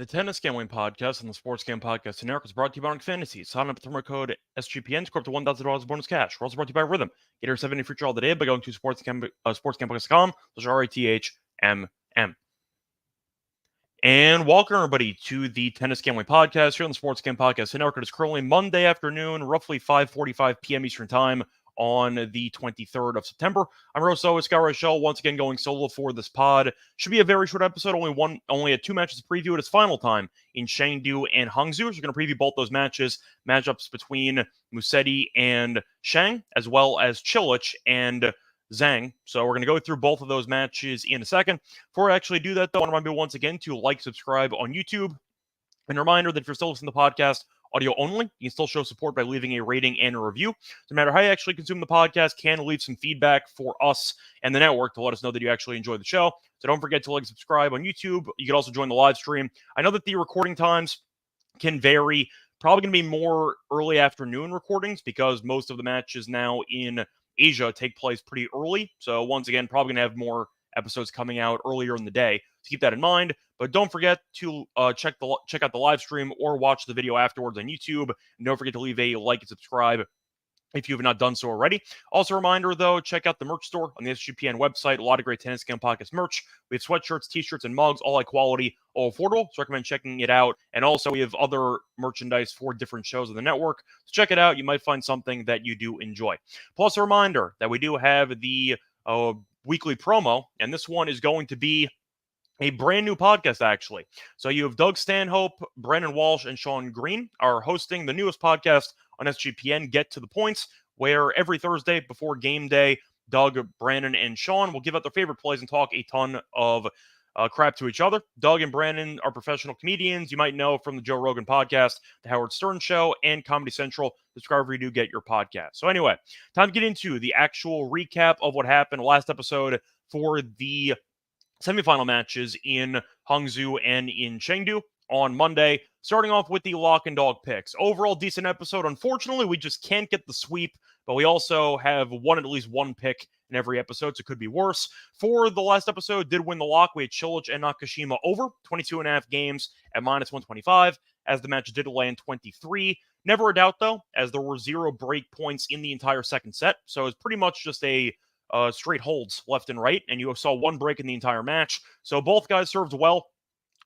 The Tennis Gambling Podcast and the Sports Gambling Podcast Network is brought to you by Onyx Fantasy. Sign up with the promo code SGPN, score up to $1,000 bonus cash. We're also brought to you by Rhythm. Get your 70 free trial today by going to sportsgambling.com/RATHMM. And welcome, everybody, to the Tennis Gambling Podcast here on the Sports Gambling Podcast Network. It is currently Monday afternoon, roughly 5:45 p.m. Eastern Time on the 23rd of September. I'm your host, Scott Reichel, once again going solo for this pod. Should be a very short episode, only a two matches to preview at its final time in Chengdu and Hangzhou. So we're going to preview both those matchups between Musetti and Shang, as well as Cilic and Zhang. So we're going to go through both of those matches in a second. Before I actually do that, though, I want to remind you once again to like, subscribe on YouTube. And a reminder that if you're still listening to the podcast, audio only, you can still show support by leaving a rating and a review. No matter how you actually consume the podcast, can leave some feedback for us and the network to let us know that you actually enjoy the show. So don't forget to like and subscribe on YouTube. You can also join the live stream. I know that the recording times can vary. Probably going to be more early afternoon recordings because most of the matches now in Asia take place pretty early. So once again, probably going to have more episodes coming out earlier in the day. So keep that in mind. But don't forget to check out the live stream or watch the video afterwards on YouTube. And don't forget to leave a like and subscribe if you have not done so already. Also a reminder, though, check out the merch store on the SGPN website. A lot of great Tennis Gambling Podcast merch. We have sweatshirts, t-shirts, and mugs, all high quality, all affordable. So recommend checking it out. And also we have other merchandise for different shows on the network. So check it out. You might find something that you do enjoy. Plus a reminder that we do have the weekly promo, and this one is going to be a brand new podcast, actually. So you have Doug Stanhope, Brandon Walsh, and Sean Green are hosting the newest podcast on SGPN, Get to the Points, where every Thursday before game day, Doug, Brandon, and Sean will give out their favorite plays and talk a ton of crap to each other. Doug and Brandon are professional comedians. You might know from the Joe Rogan podcast, the Howard Stern Show, and Comedy Central. Subscribe wherever you do get your podcast. So anyway, time to get into the actual recap of what happened last episode for the semifinal matches in Hangzhou and in Chengdu on Monday, starting off with the lock and dog picks. Overall, decent episode. Unfortunately, we just can't get the sweep, but we also have at least one pick in every episode, so it could be worse. For the last episode, did win the lock. We had Cilic and Nakashima over 22.5 games at minus 125, as the match did land 23. Never a doubt, though, as there were 0 break points in the entire second set, so it was pretty much just a straight holds left and right, and you saw one break in the entire match. So both guys served well.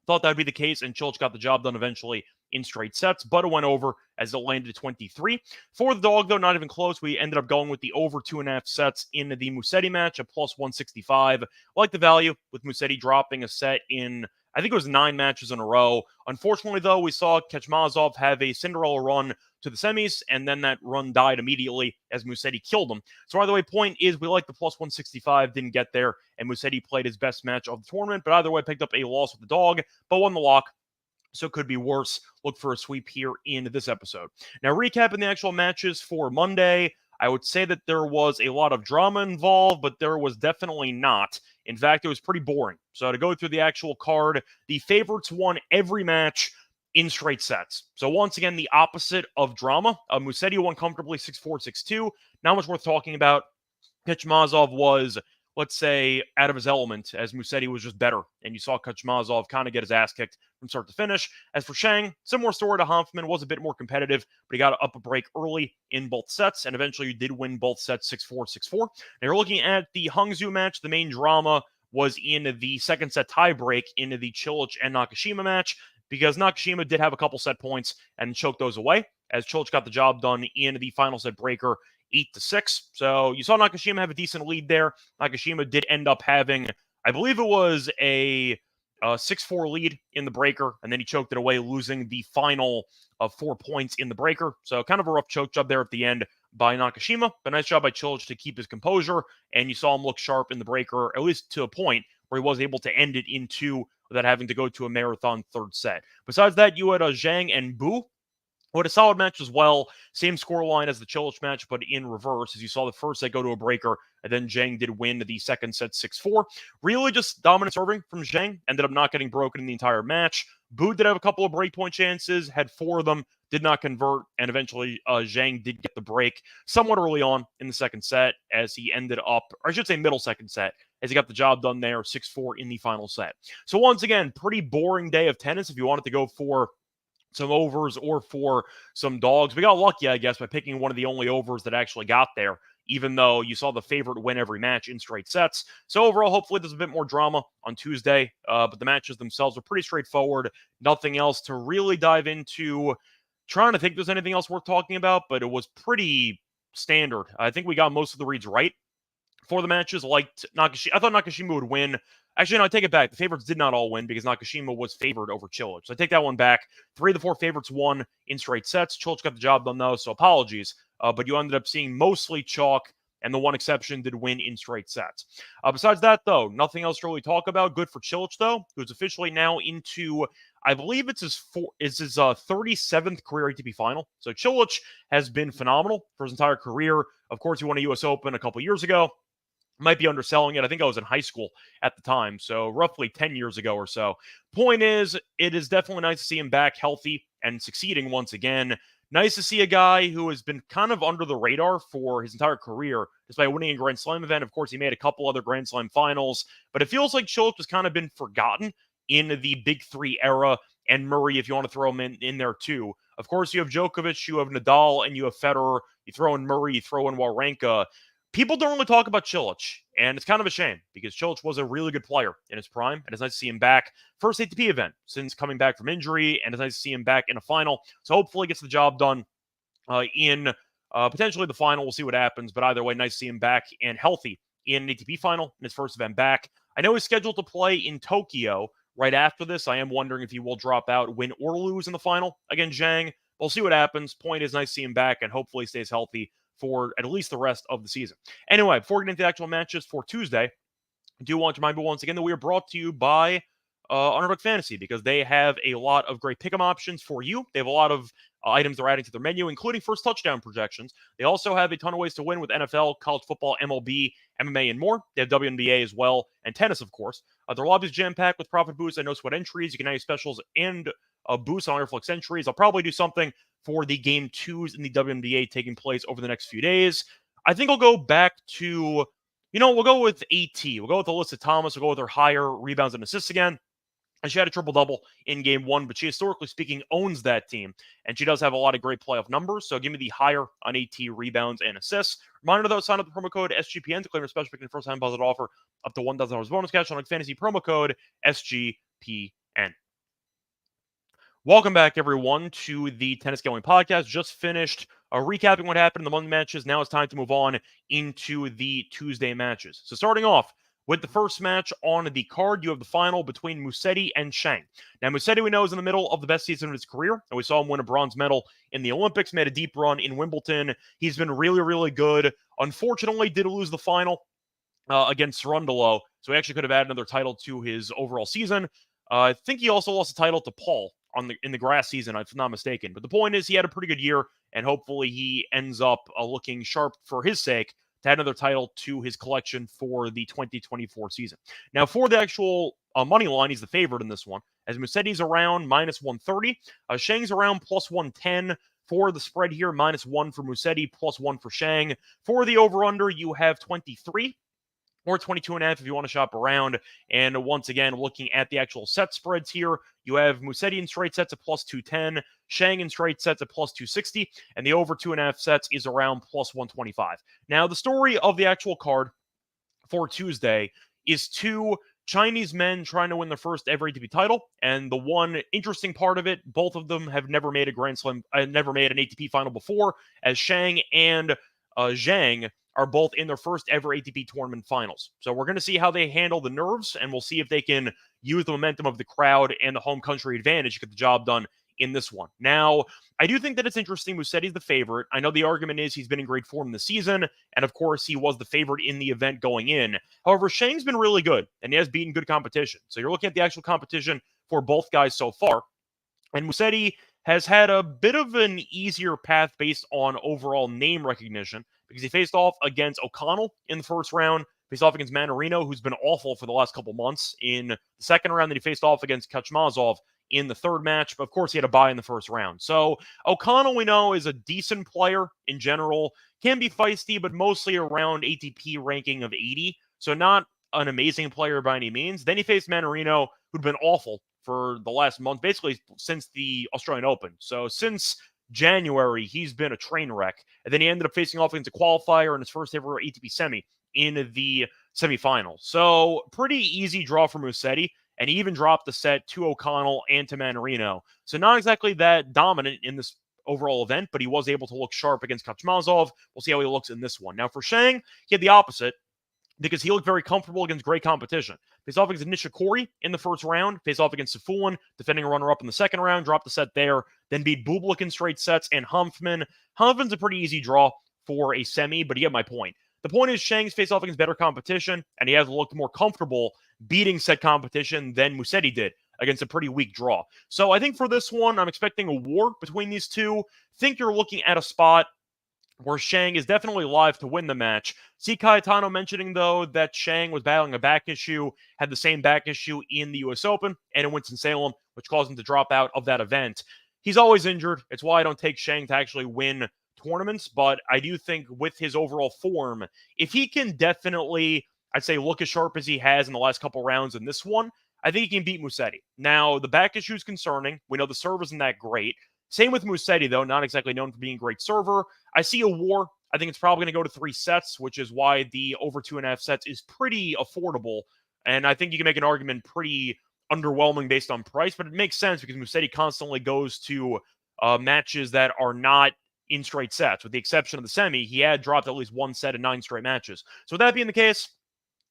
Thought that would be the case, and Cilic got the job done eventually in straight sets, but it went over as it landed 23. For the dog, though, not even close. We ended up going with the over 2.5 sets in the Musetti match at plus 165. I like the value with Musetti dropping a set in, I think it was 9 matches in a row. Unfortunately, though, we saw Kecmazov have a Cinderella run to the semis, and then that run died immediately as Musetti killed him. So either way, point is we like the plus 165, didn't get there, and Musetti played his best match of the tournament, but either way, picked up a loss with the dog, but won the lock. So it could be worse. Look for a sweep here in this episode. Now, recapping the actual matches for Monday, I would say that there was a lot of drama involved, but there was definitely not. In fact, it was pretty boring. So to go through the actual card, the favorites won every match in straight sets. So once again, the opposite of drama. Musetti won comfortably 6-4, 6-2. Not much worth talking about. Kecmazov was, let's say, out of his element, as Musetti was just better. And you saw Kecmazov kind of get his ass kicked from start to finish. As for Shang, similar story to Hanfman, was a bit more competitive, but he got up a break early in both sets, and eventually did win both sets 6-4, 6-4. Now you're looking at the Hangzhou match. The main drama was in the second set tiebreak in the Cilic and Nakashima match, because Nakashima did have a couple set points and choked those away, as Cilic got the job done in the final set breaker 8-6. So you saw Nakashima have a decent lead there. Nakashima did end up having, I believe it was a 6-4 lead in the breaker, and then he choked it away, losing the final 4 points in the breaker. So kind of a rough choke job there at the end by Nakashima, but nice job by Cilic to keep his composure, and you saw him look sharp in the breaker, at least to a point where he was able to end it in 2 without having to go to a marathon third set. Besides that, you had Zhang and Bu. What a solid match as well. Same scoreline as the Cilic match, but in reverse, as you saw the first set go to a breaker, and then Zhang did win the second set 6-4. Really just dominant serving from Zhang. Ended up not getting broken in the entire match. Bu did have a couple of breakpoint chances, had 4 of them, did not convert, and eventually Zhang did get the break somewhat early on in the second set as he ended up, or I should say middle second set, as he got the job done there, 6-4 in the final set. So once again, pretty boring day of tennis if you wanted to go for some overs or for some dogs. We got lucky, I guess, by picking one of the only overs that actually got there, even though you saw the favorite win every match in straight sets. So overall, hopefully there's a bit more drama on Tuesday, but the matches themselves are pretty straightforward. Nothing else to really dive into. Trying to think there's anything else worth talking about, but it was pretty standard. I think we got most of the reads right for the matches. Liked Nakashima. I thought Nakashima would win. Actually, no, I take it back. The favorites did not all win because Nakashima was favored over Cilic. So I take that one back. 3 of the 4 favorites won in straight sets. Cilic got the job done, though, so apologies. But you ended up seeing mostly chalk, and the one exception did win in straight sets. Besides that, though, nothing else to really talk about. Good for Cilic, though, who's officially now into, I believe it's his 37th career ATP final. So Cilic has been phenomenal for his entire career. Of course, he won a U.S. Open a couple years ago. Might be underselling it. I think I was in high school at the time, so roughly 10 years ago or so. Point is, it is definitely nice to see him back healthy and succeeding once again. Nice to see a guy who has been kind of under the radar for his entire career, despite winning a Grand Slam event. Of course, he made a couple other Grand Slam finals, but it feels like Cilic has kind of been forgotten in the Big Three era, and Murray, if you want to throw him in there too. Of course, you have Djokovic, you have Nadal, and you have Federer. You throw in Murray, you throw in Wawrinka. People don't really talk about Cilic, and it's kind of a shame because Cilic was a really good player in his prime, and it's nice to see him back. First ATP event since coming back from injury, and it's nice to see him back in a final. So hopefully he gets the job done in potentially the final. We'll see what happens, but either way, nice to see him back and healthy in an ATP final in his first event back. I know he's scheduled to play in Tokyo right after this. I am wondering if he will drop out, win or lose in the final against Zhang. We'll see what happens. Point is, nice to see him back, and hopefully he stays healthy for at least the rest of the season. Anyway, before we get into the actual matches for Tuesday, I do want to remind you once again that we are brought to you by Underdog Fantasy, because they have a lot of great pick'em options for you. They have a lot of items they're adding to their menu, including first touchdown projections. They also have a ton of ways to win with NFL, college football, MLB, MMA, and more. They have WNBA as well, and tennis, of course. Their lobby is jam-packed with profit boosts and no sweat entries. You can add boosts and boosts on Airflux entries. I'll probably do something for the Game 2s in the WNBA taking place over the next few days. I think I'll go back to, we'll go with AT. We'll go with Alyssa Thomas. We'll go with her higher rebounds and assists again. And she had a triple-double in Game 1, but she, historically speaking, owns that team. And she does have a lot of great playoff numbers, so give me the higher on AT rebounds and assists. Reminder, though, sign up the promo code SGPN to claim your special pick and first-time deposit offer up to $1,000 bonus cash on fantasy promo code SGPN. Welcome back, everyone, to the Tennis Gambling Podcast. Just finished recapping what happened in the Monday matches. Now it's time to move on into the Tuesday matches. So starting off with the first match on the card, you have the final between Musetti and Zhang. Now, Musetti, we know, is in the middle of the best season of his career, and we saw him win a bronze medal in the Olympics, made a deep run in Wimbledon. He's been really, really good. Unfortunately, did lose the final against Cerundolo, so he actually could have added another title to his overall season. I think he also lost a title to Paul in the grass season, if I'm not mistaken. But the point is, he had a pretty good year, and hopefully he ends up looking sharp for his sake to add another title to his collection for the 2024 season. Now, for the actual money line, he's the favorite in this one, as Musetti's around minus 130. Zhang's around plus 110. For the spread here, minus 1 for Musetti, plus 1 for Zhang. For the over-under, you have 23. Or 22.5 if you want to shop around. And once again, looking at the actual set spreads here, you have Musetti in straight sets at plus 210, Zhang in straight sets at plus 260, and the over 2.5 sets is around plus 125. Now, the story of the actual card for Tuesday is 2 Chinese men trying to win their first ever ATP title, and the one interesting part of it, both of them have never made a Grand Slam, never made an ATP final before, as Zhang and Zhang are both in their first ever ATP tournament finals. So we're going to see how they handle the nerves, and we'll see if they can use the momentum of the crowd and the home country advantage to get the job done in this one. Now, I do think that it's interesting. Musetti's the favorite. I know the argument is he's been in great form this season, and of course, he was the favorite in the event going in. However, Zhang's been really good, and he has beaten good competition. So you're looking at the actual competition for both guys so far, and Musetti has had a bit of an easier path based on overall name recognition, because he faced off against O'Connell in the first round, faced off against Manarino, who's been awful for the last couple months in the second round, then he faced off against Kaczmazov in the third match, but of course he had a bye in the first round. So O'Connell, we know, is a decent player in general, can be feisty, but mostly around ATP ranking of 80, so not an amazing player by any means. Then he faced Manarino, who'd been awful for the last month, basically since the Australian Open. So since January, he's been a train wreck. And then he ended up facing off against a qualifier in his first ever ATP semi in the semifinals. So pretty easy draw for Musetti. And he even dropped the set to O'Connell and to Manarino. So not exactly that dominant in this overall event, but he was able to look sharp against Kaczmazov. We'll see how he looks in this one. Now for Shang, he had the opposite, because he looked very comfortable against great competition. Faced off against Nishikori in the first round, faced off against Safulin, defending a runner-up in the second round, dropped the set there, then beat Bublik in straight sets, and Hanfmann. Hanfmann's a pretty easy draw for a semi, but you get my point. The point is Shang's faced off against better competition, and he has looked more comfortable beating said competition than Musetti did against a pretty weak draw. So I think for this one, I'm expecting a war between these two. Think you're looking at a spot where Shang is definitely live to win the match. See Cayetano mentioning, though, that Shang was battling a back issue, had the same back issue in the U.S. Open and in Winston-Salem, which caused him to drop out of that event. He's always injured. It's why I don't take Shang to actually win tournaments, but I do think with his overall form, if he can definitely, I'd say, look as sharp as he has in the last couple rounds in this one, I think he can beat Musetti. Now, the back issue is concerning. We know the serve isn't that great. Same with Musetti, though, not exactly known for being a great server. I see a war. I think it's probably going to go to 3 sets, which is why the over 2.5 sets is pretty affordable. And I think you can make an argument pretty underwhelming based on price, but it makes sense because Musetti constantly goes to matches that are not in straight sets. With the exception of the semi, he had dropped at least 1 set in 9 straight matches. So with that being the case,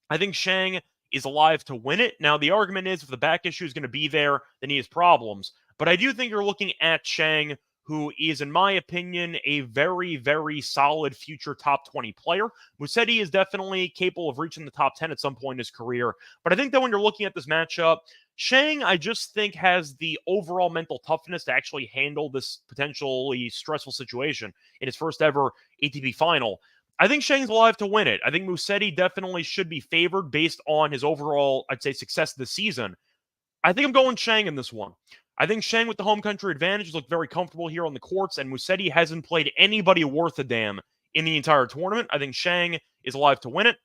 I think Shang is alive to win it. Now, the argument is if the back issue is going to be there, then he has problems. But I do think you're looking at Shang, who is, in my opinion, a very, very solid future top 20 player. Musetti is definitely capable of reaching the top 10 at some point in his career. But I think that when you're looking at this matchup, Shang, I just think, has the overall mental toughness to actually handle this potentially stressful situation in his first ever ATP final. I think Shang's alive to win it. I think Musetti definitely should be favored based on his overall, I'd say, success this season. I think I'm going Shang in this one. I think Shang with the home country advantage looked very comfortable here on the courts, and Musetti hasn't played anybody worth a damn in the entire tournament. I think Shang is alive to win it.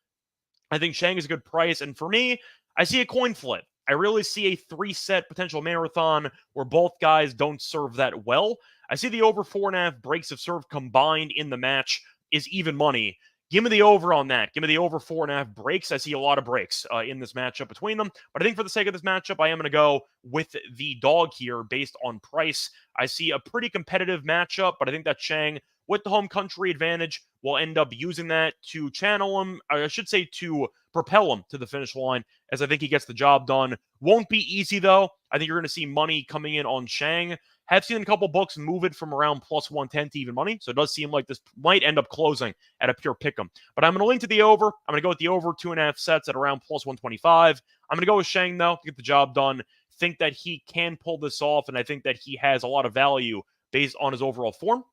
I think Shang is a good price, and for me, I see a coin flip. I really see a 3-set potential marathon where both guys don't serve that well. I see the over 4.5 breaks of serve combined in the match is even money. Give me the over on that. Give me the over 4.5 breaks. I see a lot of breaks in this matchup between them. But I think for the sake of this matchup, I am going to go with the dog here based on price. I see a pretty competitive matchup, but I think that Shang, with the home country advantage, will end up using that to channel him, I should say to propel him to the finish line, as I think he gets the job done. Won't be easy, though. I think you're going to see money coming in on Shang. Have seen a couple books move it from around plus 110 to even money, so it does seem like this might end up closing at a pure pick'em. But I'm going to lean to the over. I'm going to go with the over 2.5 sets at around plus 125. I'm going to go with Shang, though, to get the job done. Think that he can pull this off, and I think that he has a lot of value based on his overall form.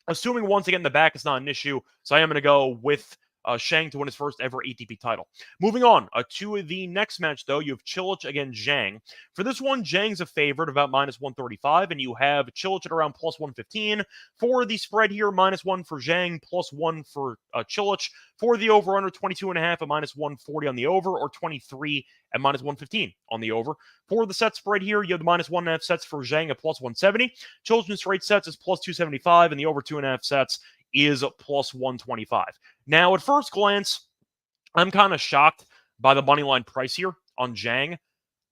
Assuming, once again, the back is not an issue, so I am going to go with Shang to win his first ever ATP title. Moving on to the next match, though, you have Cilic against Zhang. For this one, Zhang's a favorite, about minus 135, and you have Cilic at around plus 115. For the spread here, minus 1 for Zhang, plus 1 for Cilic. For the over-under, 22.5 at minus 140 on the over, or 23 at minus 115 on the over. For the set spread here, you have the minus 1.5 sets for Zhang at plus 170. Cilic in straight sets is plus 275, and the over 2.5 sets is plus 125. Now, at first glance, I'm kind of shocked by the money line price here on Zhang.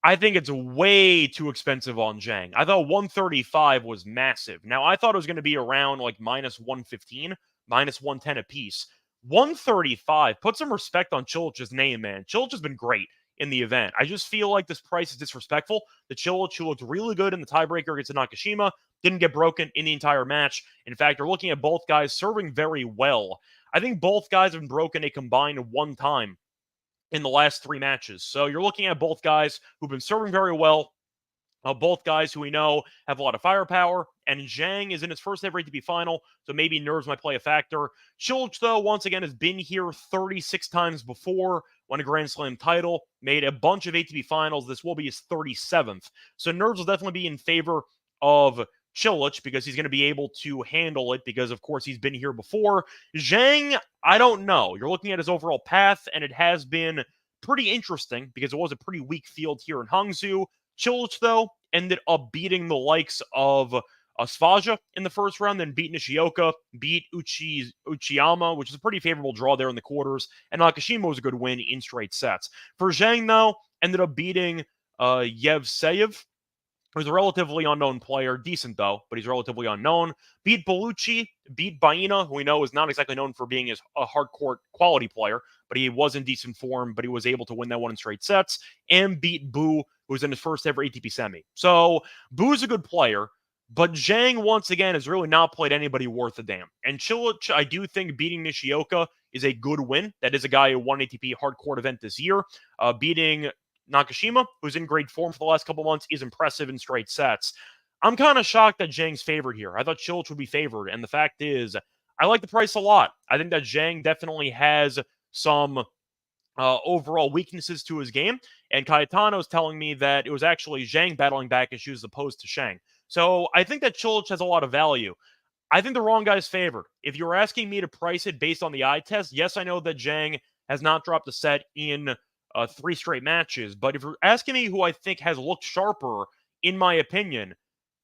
I think it's way too expensive on Zhang. I thought 135 was massive. Now, I thought it was going to be around like minus 115, minus 110 a piece. 135, put some respect on Cilic's name, man. Cilic has been great in the event. I just feel like this price is disrespectful. The Cilic, who looked really good in the tiebreaker against Nakashima, didn't get broken in the entire match. In fact, you're looking at both guys serving very well. I think both guys have been broken a combined 1 time in the last 3 matches. So you're looking at both guys who've been serving very well. Both guys who we know have a lot of firepower, and Zhang is in his first ever ATP final, so maybe nerves might play a factor. Cilic, though, once again, has been here 36 times before, won a Grand Slam title, made a bunch of ATP finals. This will be his 37th. So nerves will definitely be in favor of Cilic because he's going to be able to handle it because, of course, he's been here before. Zhang, I don't know. You're looking at his overall path, and it has been pretty interesting because it was a pretty weak field here in Hangzhou. Cilic, though, ended up beating the likes of Svaja in the first round, then beat Nishioka, beat Uchiyama, which is a pretty favorable draw there in the quarters, and Nakashima was a good win in straight sets. For Zhang, though, ended up beating Yevseyev, who's a relatively unknown player. Decent, though, but he's relatively unknown. Beat Bellucci, beat Baena, who we know is not exactly known for being a hardcourt quality player, but he was in decent form, but he was able to win that one in straight sets, and beat Bu, who was in his first ever ATP semi. So, Bu's a good player, but Zhang, once again, has really not played anybody worth a damn. And Cilic, I do think beating Nishioka is a good win. That is a guy who won ATP hardcourt event this year. Beating Nakashima, who's in great form for the last couple months, is impressive in straight sets. I'm kind of shocked that Zhang's favored here. I thought Cilic would be favored, and the fact is, I like the price a lot. I think that Zhang definitely has some overall weaknesses to his game, and Cayetano's telling me that it was actually Zhang battling back issues as opposed to Shang. So I think that Cilic has a lot of value. I think the wrong guy's favored. If you're asking me to price it based on the eye test, yes, I know that Zhang has not dropped a set in 3 straight matches, but if you're asking me who I think has looked sharper, in my opinion,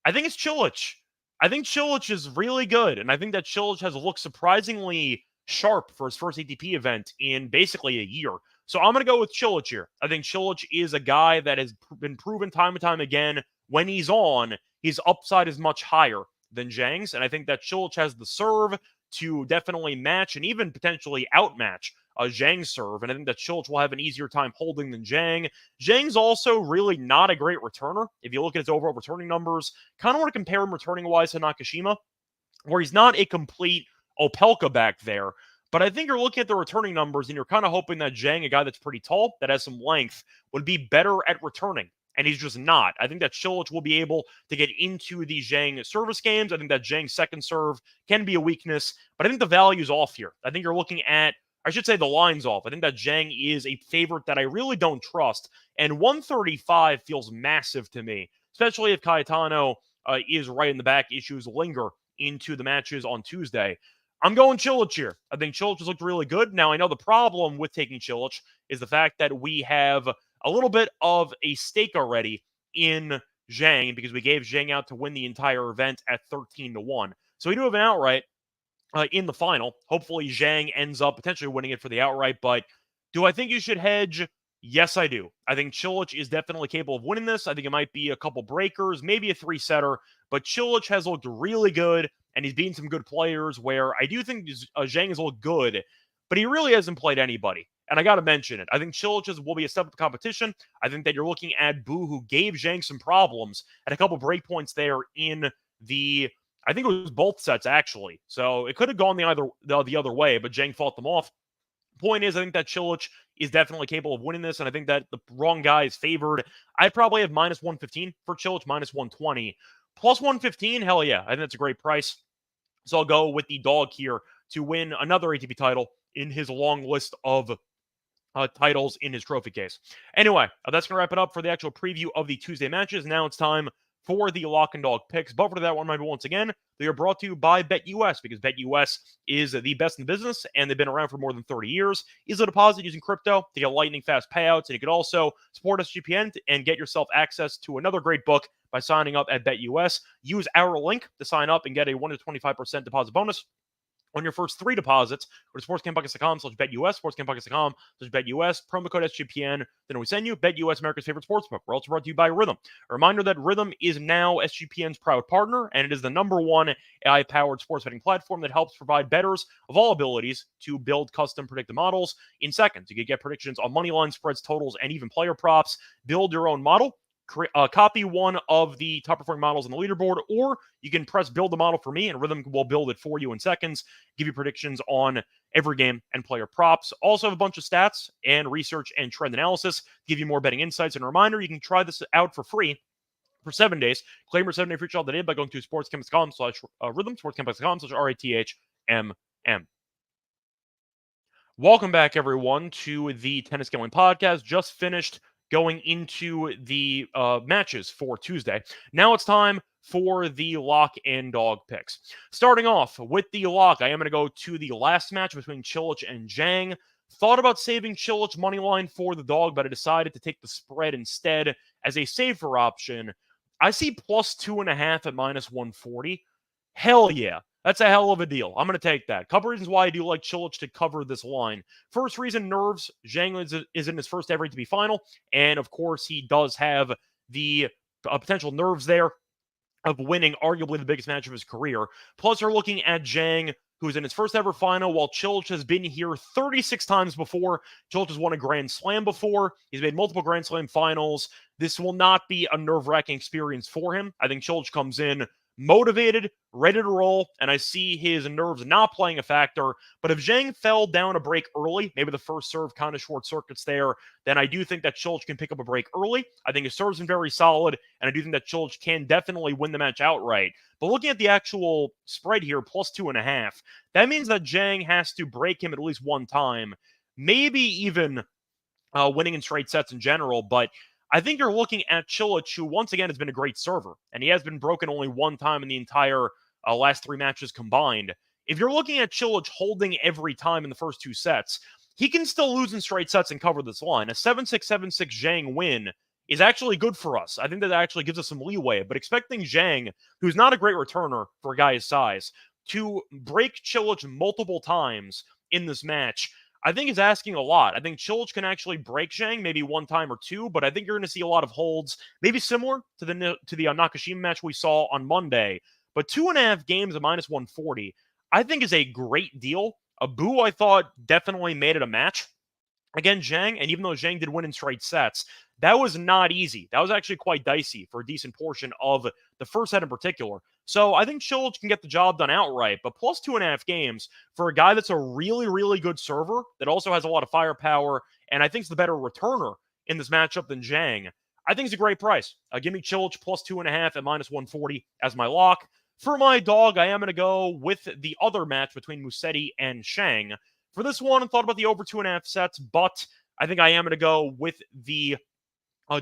I think it's Cilic. I think Cilic is really good, and I think that Cilic has looked surprisingly sharp for his first ATP event in basically a year. So I'm going to go with Cilic here. I think Cilic is a guy that has been proven time and time again when he's on, his upside is much higher than Zhang's, and I think that Cilic has the serve to definitely match and even potentially outmatch Zhang's serve, and I think that Cilic will have an easier time holding than Zhang. Zhang's also really not a great returner. If you look at his overall returning numbers, kind of want to compare him returning-wise to Nakashima, where he's not a complete Opelka back there, but I think you're looking at the returning numbers, and you're kind of hoping that Zhang, a guy that's pretty tall, that has some length, would be better at returning. And he's just not. I think that Cilic will be able to get into the Zhang service games. I think that Zhang's second serve can be a weakness, but I think the value's off here. I think you're looking at, I should say the line's off. I think that Zhang is a favorite that I really don't trust, and 135 feels massive to me, especially if Cayetano is right in the back. Issues linger into the matches on Tuesday. I'm going Cilic here. I think Cilic has looked really good. Now, I know the problem with taking Cilic is the fact that we have a little bit of a stake already in Zhang because we gave Zhang out to win the entire event at 13-1. So we do have an outright in the final. Hopefully Zhang ends up potentially winning it for the outright, but do I think you should hedge? Yes, I do. I think Cilic is definitely capable of winning this. I think it might be a couple breakers, maybe a 3-setter, but Cilic has looked really good, and he's beaten some good players where I do think Zhang has looked good, but he really hasn't played anybody. And I got to mention it. I think Cilic will be a step up competition. I think that you're looking at Bu, who gave Zhang some problems at a couple breakpoints there in the, I think it was both sets, actually. So it could have gone the other way, but Zhang fought them off. Point is, I think that Cilic is definitely capable of winning this, and I think that the wrong guy is favored. I'd probably have minus 115 for Cilic, minus 120. Plus 115, hell yeah. I think that's a great price. So I'll go with the dog here to win another ATP title in his long list of titles in his trophy case. Anyway, that's going to wrap it up for the actual preview of the Tuesday matches. Now it's time for the lock and dog picks. But for that one, remember once again, they are brought to you by BetUS because BetUS is the best in the business and they've been around for more than 30 years. Easily deposit using crypto to get lightning fast payouts, and you could also support SGPN and get yourself access to another great book by signing up at BetUS. Use our link to sign up and get a 1 to 25% deposit bonus on your first 3 deposits. Go to sportsgamepodcast.com/BetUS, sportsgamepodcast.com/BetUS, promo code SGPN. Then we send you BetUS, America's favorite sportsbook. We're also brought to you by Rhythm. A reminder that Rhythm is now SGPN's proud partner, and it is the #1 AI-powered sports betting platform that helps provide bettors of all abilities to build custom predictive models in seconds. You can get predictions on money line spreads, totals, and even player props. Build your own model. Copy one of the top performing models on the leaderboard, or you can press build the model for me and Rhythm will build it for you in seconds, give you predictions on every game and player props. Also have a bunch of stats and research and trend analysis, give you more betting insights. And a reminder, you can try this out for free for 7 days. Claim your 7-day free trial today by going to sportsgamepodcast.com/Rhythm, sportsgamepodcast.com/RATHMM. Welcome back, everyone, to the Tennis Gambling Podcast. Just finished going into the matches for Tuesday. Now it's time for the lock and dog picks. Starting off with the lock, I am going to go to the last match between Cilic and Zhang. Thought about saving Chilich money line for the dog, but I decided to take the spread instead as a safer option. I see plus 2.5 at minus 140. Hell yeah. That's a hell of a deal. I'm going to take that. Couple reasons why I do like Chilich to cover this line. First reason, nerves. Zhang is in his first ever ATP final. And of course, he does have the potential nerves there of winning arguably the biggest match of his career. Plus, we're looking at Zhang, who's in his first ever final, while Chilich has been here 36 times before. Chilich has won a Grand Slam before. He's made multiple Grand Slam finals. This will not be a nerve-wracking experience for him. I think Chilich comes in motivated, ready to roll, and I see his nerves not playing a factor. But if Zhang fell down a break early, maybe the first serve kind of short circuits there, then I do think that Chilich can pick up a break early. I think his serve's been very solid, and I do think that Chilich can definitely win the match outright. But looking at the actual spread here, plus 2.5, that means that Zhang has to break him at least one time, maybe even winning in straight sets in general. But I think you're looking at Chilich, who once again has been a great server, and he has been broken only one time in the entire last 3 matches combined. If you're looking at Chilich holding every time in the first 2 sets, he can still lose in straight sets and cover this line. A 7-6, 7-6 Zhang win is actually good for us. I think that actually gives us some leeway, but expecting Zhang, who's not a great returner for a guy his size, to break Chilich multiple times in this match, I think is asking a lot. I think Chilich can actually break Zhang maybe one time or two, but I think you're going to see a lot of holds, maybe similar to the Nakashima match we saw on Monday. But 2.5 games at minus 140, I think is a great deal. Abu, I thought, definitely made it a match. Again, Zhang, and even though Zhang did win in straight sets, that was not easy. That was actually quite dicey for a decent portion of the first set in particular. So I think Chilich can get the job done outright, but plus 2.5 games for a guy that's a really, really good server that also has a lot of firepower and I think is the better returner in this matchup than Zhang, I think it's a great price. Give me Chilich plus 2.5 at minus 140 as my lock. For my dog, I am going to go with the other match between Musetti and Shang. For this one, I thought about the over 2.5 sets, but I think I am going to go with the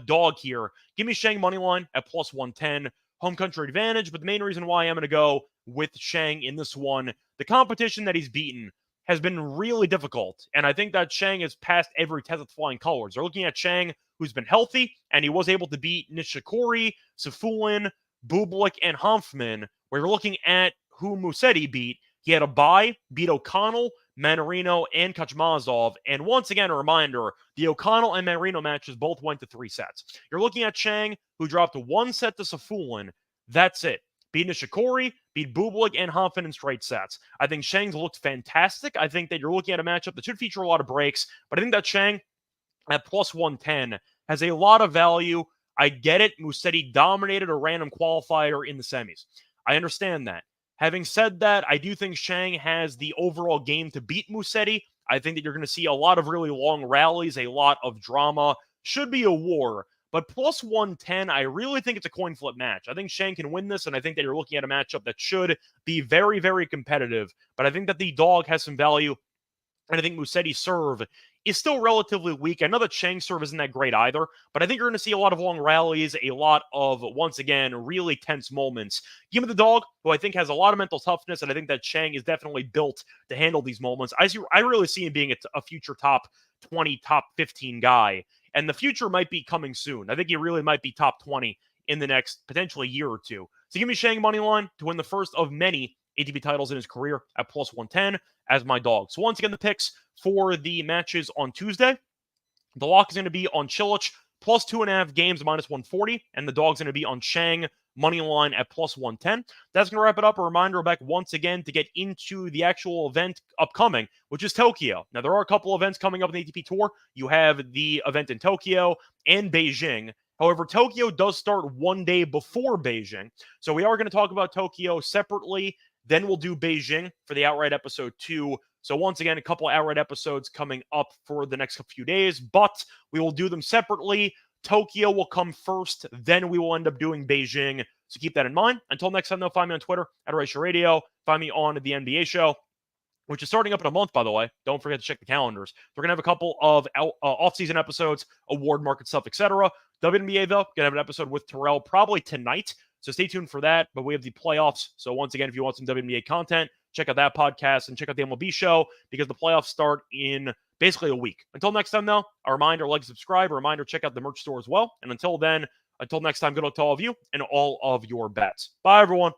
dog here. Give me Shang money line at plus 110. Home country advantage, but the main reason why I'm going to go with Shang in this one, the competition that he's beaten has been really difficult, and I think that Shang has passed every test with flying colors. They're looking at Shang, who's been healthy, and he was able to beat Nishikori, Safulin, Bublik, and Hanfman, where you're looking at who Musetti beat. He had a bye, beat O'Connell, Manarino, and Kaczmazov. And once again, a reminder, the O'Connell and Manarino matches both went to 3 sets. You're looking at Chang, who dropped 1 set to Safulin. That's it. Beat Nishikori, beat Bublik, and Hanfman in straight sets. I think Chang's looked fantastic. I think that you're looking at a matchup that should feature a lot of breaks, but I think that Chang at plus 110 has a lot of value. I get it. Musetti dominated a random qualifier in the semis. I understand that. Having said that, I do think Shang has the overall game to beat Musetti. I think that you're going to see a lot of really long rallies, a lot of drama. Should be a war. But plus 110, I really think it's a coin flip match. I think Shang can win this, and I think that you're looking at a matchup that should be very, very competitive. But I think that the dog has some value, and I think Musetti's serve is still relatively weak. I know that Shang's serve isn't that great either, but I think you're going to see a lot of long rallies, a lot of, once again, really tense moments. Give me the dog, who I think has a lot of mental toughness, and I think that Shang is definitely built to handle these moments. I really see him being a future top 20, top 15 guy, and the future might be coming soon. I think he really might be top 20 in the next potentially year or two. So give me Shang money line to win the first of many ATP titles in his career at plus 110 as my dog. So once again, the picks for the matches on Tuesday. The lock is going to be on Chilich, plus 2.5 games, minus 140, and the dog's going to be on Shang, money line at plus 110. That's going to wrap it up. A reminder, back once again to get into the actual event upcoming, which is Tokyo. Now, there are a couple events coming up in the ATP Tour. You have the event in Tokyo and Beijing. However, Tokyo does start one day before Beijing. So we are going to talk about Tokyo separately. Then we'll do Beijing for the outright episode 2. So once again, a couple outright episodes coming up for the next few days, but we will do them separately. Tokyo will come first, then we will end up doing Beijing. So keep that in mind. Until next time, though, find me on Twitter at Reichel Radio. Find me on the NBA show, which is starting up in a month, by the way. Don't forget to check the calendars. We're going to have a couple of off-season episodes, award market stuff, etc. WNBA, though, going to have an episode with Terrell probably tonight. So stay tuned for that. But we have the playoffs. So once again, if you want some WNBA content, check out that podcast and check out the MLB show because the playoffs start in basically a week. Until next time, though, a reminder, like, subscribe, a reminder, check out the merch store as well. And until then, until next time, good luck to all of you and all of your bets. Bye, everyone.